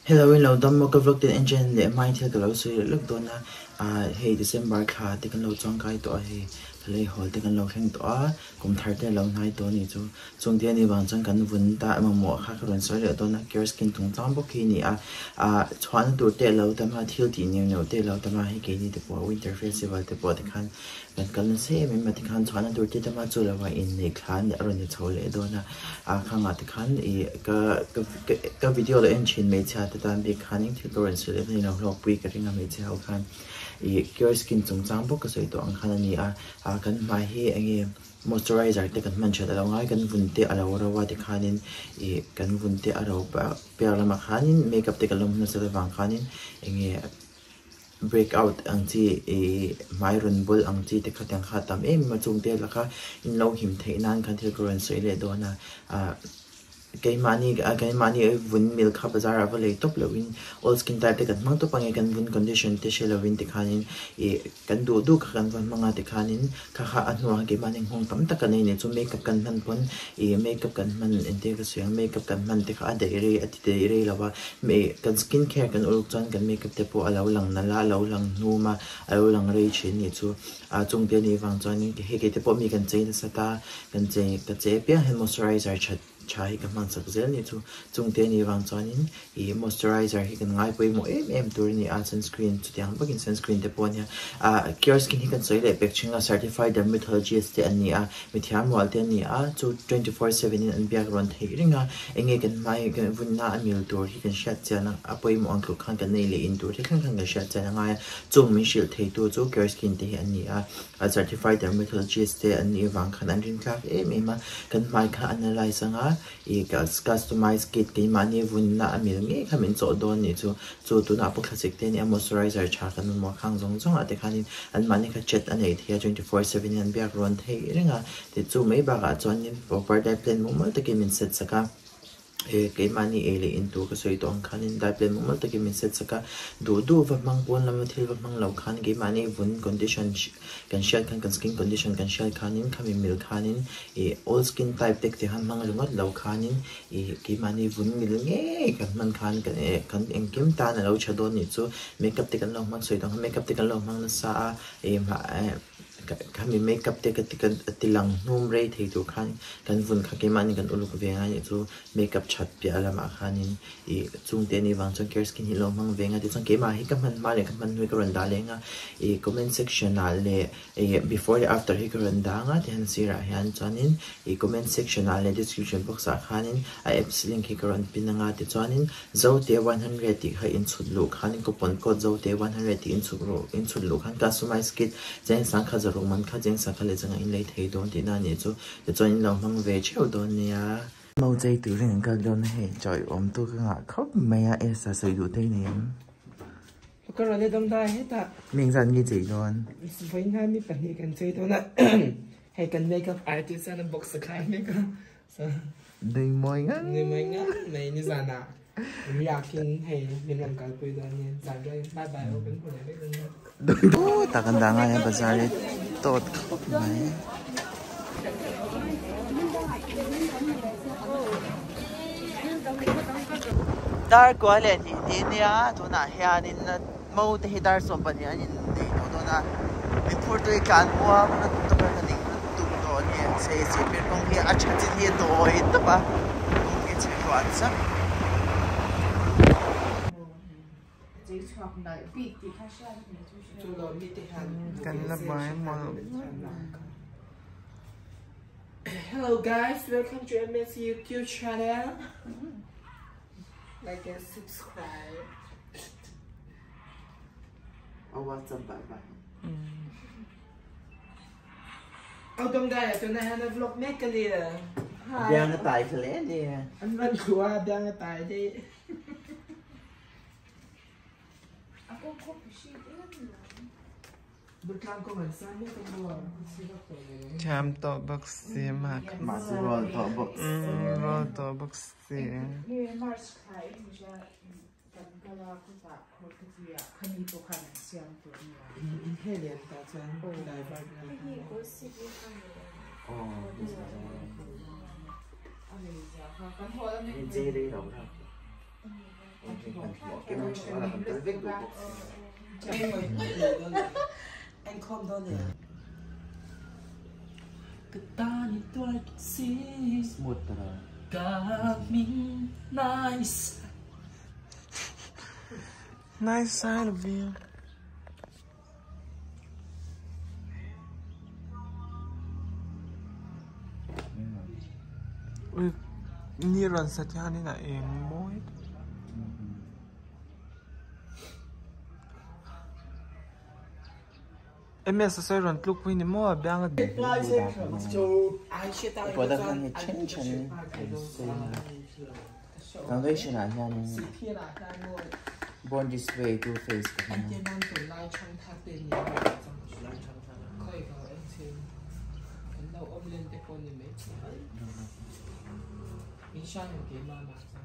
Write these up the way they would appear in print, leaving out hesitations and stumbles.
Hello, hello. Dom mo ka vlog din engine le mai thil ka lo so luk do na hey December kha te kan lo chong kai to he le hol te kan lo kheng to kum thar te lo nai to ni chu chung te ni wang chang kan vun ta ma mo kha ron so le to na CureSkin tung chang bo ki ni chhuan tur te lo ta ma thil ti ni no te lo ta ma he ke ni te po winter festival te po te khan kan se me ma te khan chhuan tur te ta ma chu la wa in ni khan ron ni chole do na khanga te khan ka video le engine me cha tan bi khaning thil ron so le ni no lok pui ka ringa me cha khan CureSkin chung chang bo ka soi to ang khan ni kan mai hi ange moisturizer te kan man chha da ngai kan vun te alo rawa te khanin kan vun te aro pa per lama khanin makeup te kalom na sa wang khanin ange breakout ang chi mai run bol ang chi te khatang khatam ma chung te la kha in lo him the nan kan thil ron soi le do na cái mani vun milk khap bazar avale top lovin all skin type te kan mang to pangai kan vun condition te shelovin te khanin kan du kan van manga te khanin kha anwa ke mani hong tam ta kan ne chu makeup kan man pon makeup kan man inte ka syang makeup kan man te kha de re ati de re lawa me kan skin care kan uluk chan kan makeup te po alo lang na la lo lang numa alo lang re chin ni chu chung te ni wang chan ni he ke te po mi kan chei na sata kan chei pia hand moisturizer chai ka man sak zel ni chu chung te ni wang chuanin moisturizer hi kan ngai poi mo tur ni sunscreen chu tiang bakin sunscreen te pon ya CureSkin hi kan soi le pek chinga certified dermatologist te ani mi thiam wal te ni chu 24/7 in an biak ron thei ringa enge kan mai kan vun na amil tur hi kan shat chana apoi mo ang khan kan nei le in tur te khan ga shat chana ngai chung mi shil thei tu chu CureSkin te hi ani certified dermatologist te ani wang khan an rin klak ma kan mai kha analyze anga customize kit ke mani vun na amil nge khamin cho don ni chu tu na po classic te ni moisturizer cha kan mo khang zong ate khanin an mani kha chat anei thia 24/7 an biak ron thei ringa te chu mai ba ga chon ni proper diet plan mo mal te ke min set saka ke mani ele into ka soi tong khanin diet plan mo mal te ke min set saka du va mang pon lam thil va mang lo khan ke mani vun condition kan share kan skin condition kan share khanin khami mil khanin all skin type tek te han mang lungat lo khanin ke mani vun mil nge kan man khan kan engkim ta na lo chadon ni chu makeup te kan lo mang soi tong makeup te kan lo mang na sa kami makeup te kan tilang num re thei tu khan kan vun kha ke mani kan uluk venga ni chu makeup chat pi alama khanin chung te ni wang chang CureSkin hi lo mang venga ti chang ke ma hi ka man ma le ka man hui ka ron da lenga comment section na le before and after hi ka ron da nga ti han sira hian chanin comment section na le description box a khanin apps link hi ka ron pin nga ti chanin zote 100 ti ha in chut lu khanin coupon code zote 100 ti in chut lu khan customize kit chen sang kha man kha jeng sa khale changa in lei thei don ti na ni chu te chon in lo mang ve cheu don nia mau chei tu ring ka don he choi om tu ka nga khop me ya esa soi du te niก็เราได้ต้องได้ให้ตา ming san gi chei don ไว้หน้ามีปัญหากันใจตัวน่ะ ให้กันเมคอัพอาร์ติสต์นั่นบอกสักครั้งนี่ก็ dei moi nga นี่ไม่งั้นไม่นี่ซานะอยากกินให้มีลำการคุยตอนนี้จ่ายด้วยบายบายเอาเป็นคนไหนได้กันนะ ta kan da nga ya bazar le tot khop mai dar quality ni nia tu na hian in mo te hi dar som pa ni an in nei no do na mi phur tu kan wa na tu ka ni tu do ni se per kong hi a chat hi to oi to ba ki che kwan sa Hello guys, welcome to MSU YouTube channel. Like and subscribe. Oh, what's up, bye. Ông Đông Đại ở chỗ này là vlog make cái gì à? Đang cái tài sẽ lẽ đi. Anh Văn của đang cái tài đi. Cham to boxy mak. Roll to box. Roll to boxy. Dễ đi đâu đâu. anh không đâu nè cái ta như tôi xí một rồi cả mình nice Nice side of you. Ui, ni ron sa tiyan ni na emoy. Em sa say ron tluk ni mo biang de. có được hàng chân chân còn đây là nhà này born this way two face của anh nó chỉ mong tụi lai trong tháp tiền nhiều khơi vào anh xem anh đâu ôm lên cái con này mấy mình sang một cái mà sao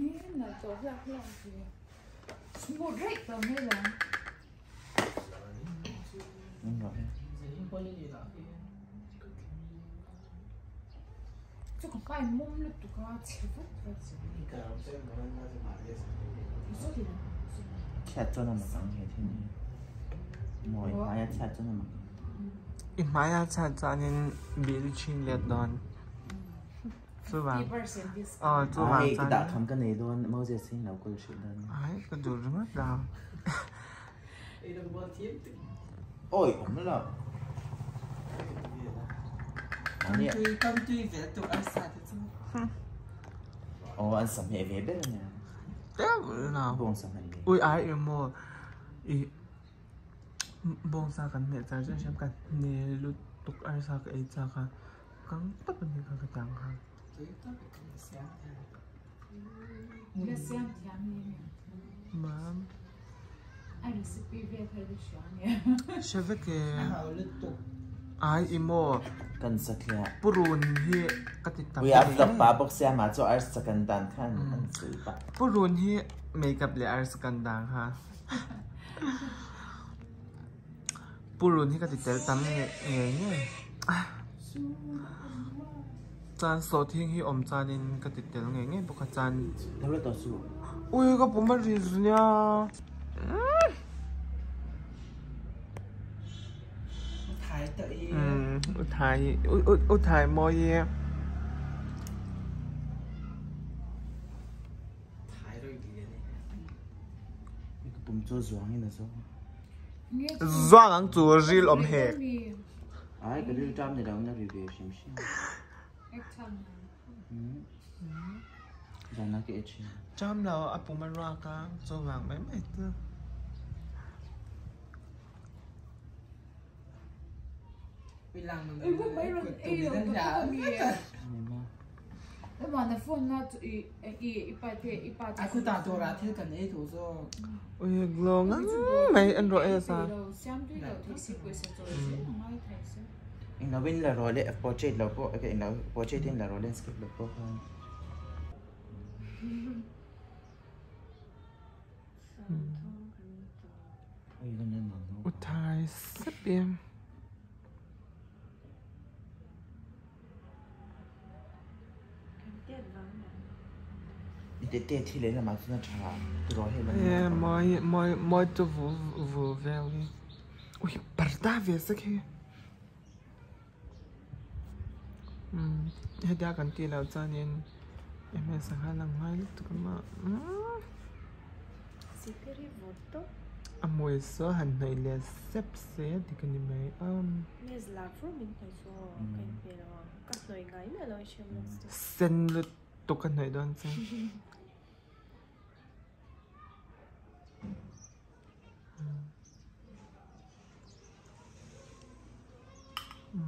นี่น่ะตัวหลักๆเลยสมุดเร็กเราไม่หรอ đúng rồi 저거 빨리 몸을 누가 제법이지 무슨 소리야 chat cho nó mà tăng hệ thế này mọi mai chat cho nó mà Imaya cha cha nin bil chin let don. Chu ba. 50% discount Chu ba ai cha. cái đã thầm cái này luôn mau giờ xin lâu cô chuyện đơn Ai ka du rung da. ôi ổn lắm anh công ty về tụi anh sạch chứ anh sắm hệ về biết rồi nè Te na. buông sắm hệ về Ui ai emo. I bong sa kan me cha chen kan ne lu tuk ai sa ka ai cha ka. Kang pat ni ka ka tang ha. 이게 시험 대한민국 Mam. ai recipe về thời điểm này Cheve ke hào lít tục ai emo cần sạch lẹ purun hi ka ti tam. we have the pa box ya mà cho ai second dan khan anh xử pa Purun hi makeup le ar kan dang ha. Purun hi ka ti tel tam nge. Chan so thing hi om chanin ka ti tel nge boka chan. đâu là tao su Ui ka puma riz nya. thái tự Thai mo ye. thái rồi gì này cái bụng cho doang như là sao Zwa ang chu ril om he. ai cái điều trăm này đâu nó review xem xem rồi nó cái chuyện Cham lao a puma ra ka zo wang mai mai tu. vì làm Ừ, lúc mấy lần tụi mình đang giả cái mà nó phun nó ý ba ai cứ tao tôi ra thế cần ấy thủ do Ui glo ngang mai an ro e sa. xem tuy là thấy xịt quay sẽ rồi sẽ không ai thấy sẽ anh nói bên là rồi đấy portrait là có cái nói portrait tên là rồi landscape là có hơn ôi cái này nó Thai sepiem. tê tê thì lấy là mà nó trả rồi hết Yeah, rồi moi tu vu veli. Ui parda ve sa ke. He da kan ti lao chan in. Em sa ha lang mai tu ka ma. Sihphir voto. Amoy so han nei le sep se ti kan ni mai Mes la for min tai so kan pero kas noi ngai me lo shem lo. sen lu tu kan nei don sa.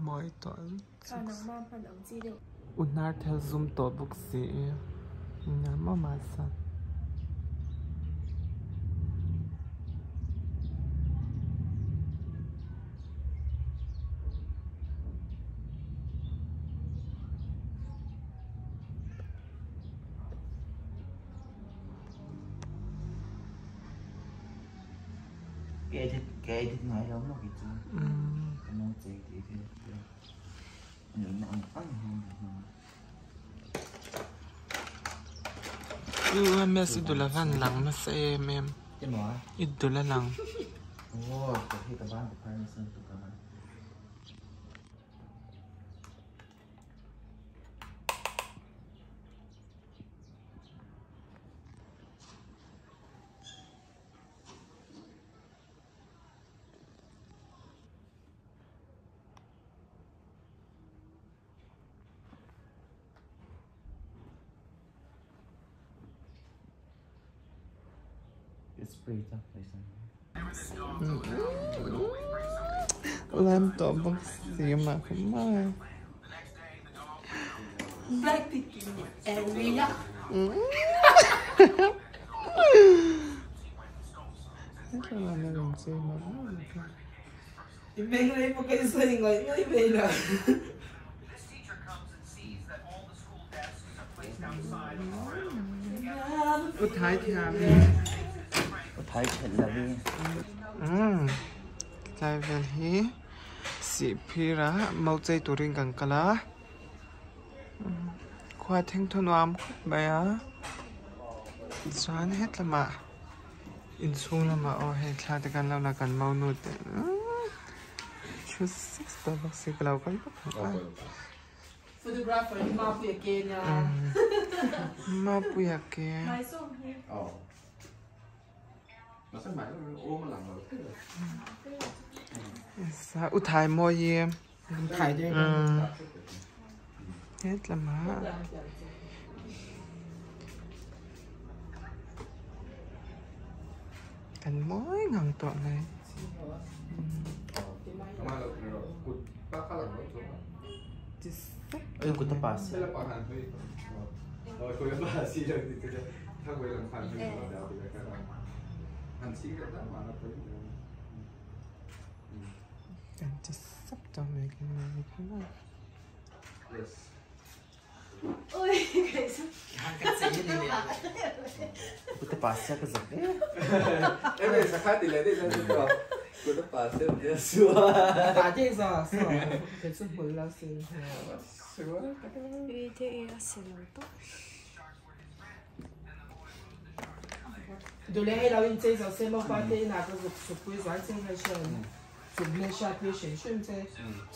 Moi tol. Ka nang ma pan ang chi do. Unar tel zoom to book si. Na mama sa. cái thịt ngay đâu nó cái gì cái món chơi tí thì những ăn mẹ sẽ đồ là văn lăng mà sẽ em cái mỏ ít đồ là lăng ô khi các bạn phải xem tụi các bạn spray thôi phải xem làm tổ bác sĩ mà không mai Blackpink Arena. Thế là làm gì mà Bên này một cái gì người mới về rồi. Thái thàm Thái thật là đi Thái về hi Sihphir mau chơi tụi riêng càng cala khoa thanh thôn am bây á xoắn hết là mà in xuống là mà ô hết là cái cần lâu là cần mau nốt chú six tao bác sĩ cái lâu cái Photographer đi mà bùi kê nha. mà bùi kê nó sẽ mãi ôm một lần rồi thế rồi sao u thái mua gì em Thải đi. hết là mà cần mỗi ngàn tuần này mà rồi cụt các lần rồi ơi của tập pass thế là bảo hành thôi rồi cô ấy bảo xí rồi thì cái thằng quay làm phản thì nó đào thì cái đó hành xí cái đó mà nó tới cần chỉ sắp cho mấy cái này cái này yes Ôi, cái gì? của tập pass cái gì em về sẽ phát tỷ lệ đi ra cho tôi cô nó bảo sẽ một cái xua Bà chứ sao? Cái sức mới là xin. xua Vì thế là sẽ làm tốt. Đồ lẽ hay là in chơi rồi xem một phát thế nào có dục sụp với giá trên hay chưa? Sụp lên sát với chuyển xuyên chơi.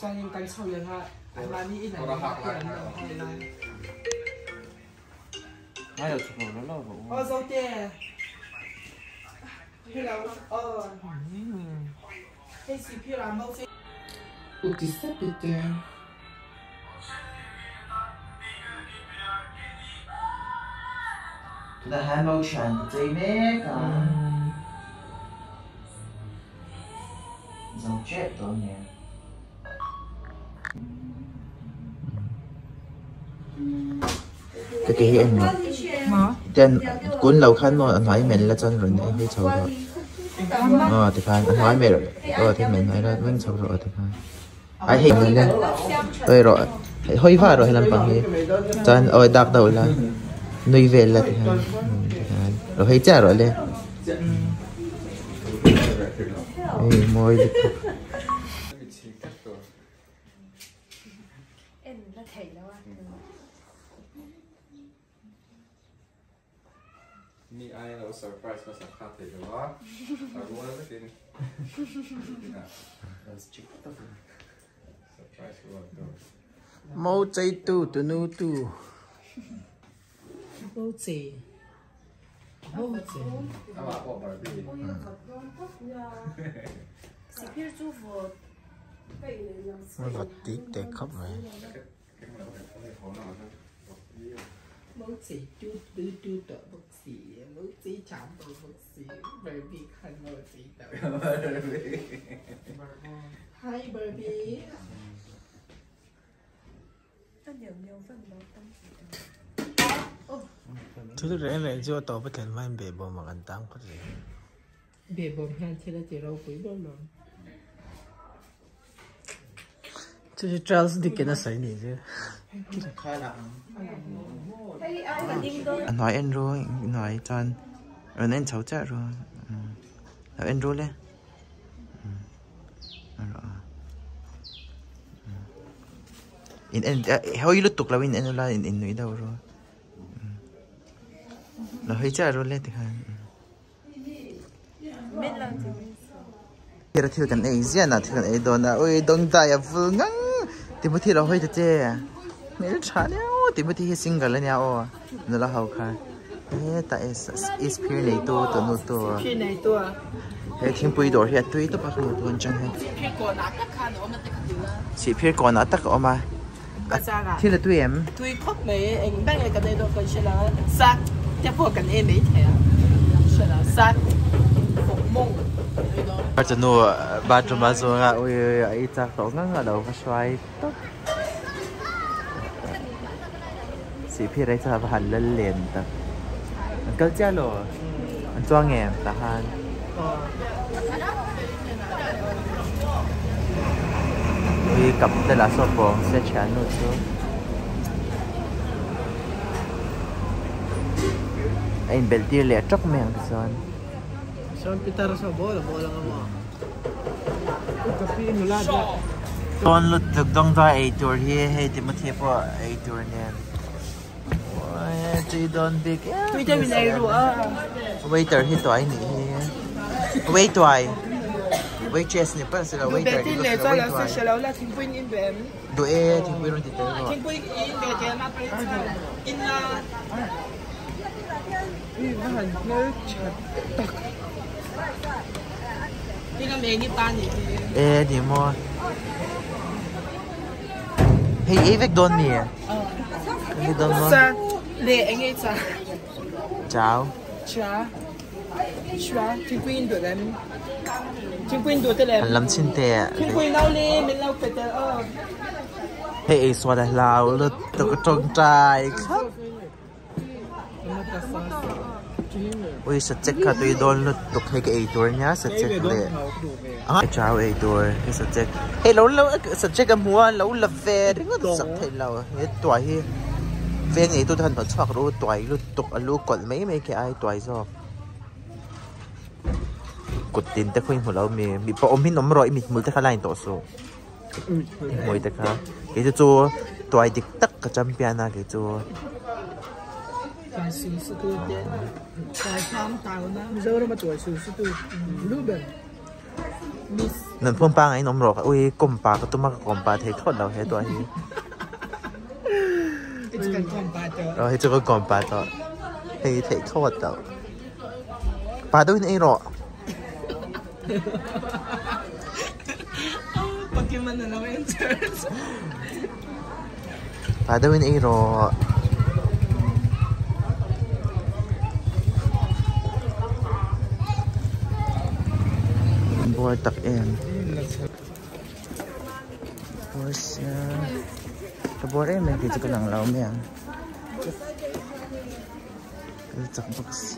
Cho nên cần sau lần ha. Anh mà đi in này nó tiền rồi hay là. ai được chụp nó là bộ Dâu tè. Hay là hay Sihphir là mẫu chơi. 어디 있어 비트 là hai màu trắng của dây nè cả dòng chết rồi nè cái em mà tên cuốn lâu khăn mà anh hỏi mình là chân rồi này hơi sầu rồi thì phải anh hỏi mẹ rồi thì mình nói là vẫn sầu rồi thì phải ai hình rồi nè rồi hơi pha rồi hay làm bằng gì chân đạp đầu là nuôi về là thì rồi hay trả rồi lên môi Em là thầy đâu à?นี่ไอ้เราเซอร์ไพรส์มาสักพักเลยเหรอเรารู้แล้วไม่กินเซอร์ไพรส์ก็ว่าตัว mau chạy tu tu nu tu Mẫu gì? Mẫu gì? ถ้าว่าพวกบาร์บี้ Sihphir chú vừa vậy là nó vật tí để khóc vậy Mẫu gì? Chú tợ bậc gì? Mẫu gì chạm tợ bậc gì? Baby khăn mẫu gì tợ. Hi baby. anh nhiều nhiều phần đó tâm chú tôi để này chưa tao bắt thèm mai bể bò mà ăn tang có gì Bề bồm hàng thì là chỉ rau quý bơm rồi. chú Charles đi cái nó sấy nhỉ chứ khai là thấy ai mà đi đôi anh nói anh rồi nói cho anh rồi nên cháu chạy rồi rồi anh rồi lên rồi hoi lu tuk lawin en la in nui đâu rồi là hơi cha rồi lên thì ha thì thiêu cái này gì na thiêu cái này đó na ôi đông đại à vừa ngang thì mới thiêu là hơi thế mấy đứa chả nhau thì mới thiêu single là nhau nó là hậu khai tại Sihphir này to nó to Sihphir này to hệ thiên bùi đồ thì tôi tôi bắt đầu tuần chẳng hết Sihphir còn ở tất cả mà thì là tôi em tôi khóc mấy anh bạn này cái này đâu có chuyện là sát tiếp vào cái này mấy thế chuyện là sát phục mông ở chỗ nó ba trăm ba số à ôi ấy chắc tổ ngang ở đầu cái xoay Sihphir ấy chắc là hành lên liền ta cái cha lo anh cho nghe ta han ôi cặp tên là số bốn sẽ chán nữa chứ anh bel tia lẹ chóc mèng son son pitar sa bola ngamo kapi nula da con lụt được đông ra ấy tour here hay thì mất thiệp vào ấy tour nè ôi chị don big tôi cho mình này rồi waiter hi toai ni wait toai waitress ni pa sila waiter thì lệ cho là sẽ là thiên quỳnh in về do e thiên quỳnh thì tới rồi thiên quỳnh in về thì nó phải in là nó chặt cái nó mềm như tan vậy e thì mo hey evek don ni ni don mo lệ anh ấy chào chả thiên quỳnh được em thiên quỳnh được thế em làm xin tệ thiên quỳnh lâu đi mình lâu phải tệ hey swat là lao lụt được trong trai ôi sạch chết cả tôi đón lụt tục hay cái tour nhá sạch chết lệ chào tour cái sạch chết hey lâu sạch chết cái mua lâu lập về đừng có sạch thấy lâu hết tuổi hi về này tôi thành thật chắc rồi tuổi lụt tục ở lũ còn mấy cái ai tuổi rồi cột tinแต่คุยหัวเรามีปอมหินอมรอยมีมือแต่ข้าไล่ต่อสู้มวยแต่ข้าเกี่ยวกับตัวเด็กตักกับจำเป็นนะเกี่ยวกับ但是是多点，在他们打呢，你知道那么多是是多路边，นั่นพ่วงปังไอ้นมรอกอุ้ยกลมปากก็ต้องมากลมปากเททอดเราให้ตัวนี้这个干巴的，เราให้เจ้าก็กลมปากต่อให้เททอดเราปลาด้วยไอ้หรอBagaimana namanya? Pada win iro. Boy tak en. Bosnya. Kabore men kita ko lang law men. Kita box.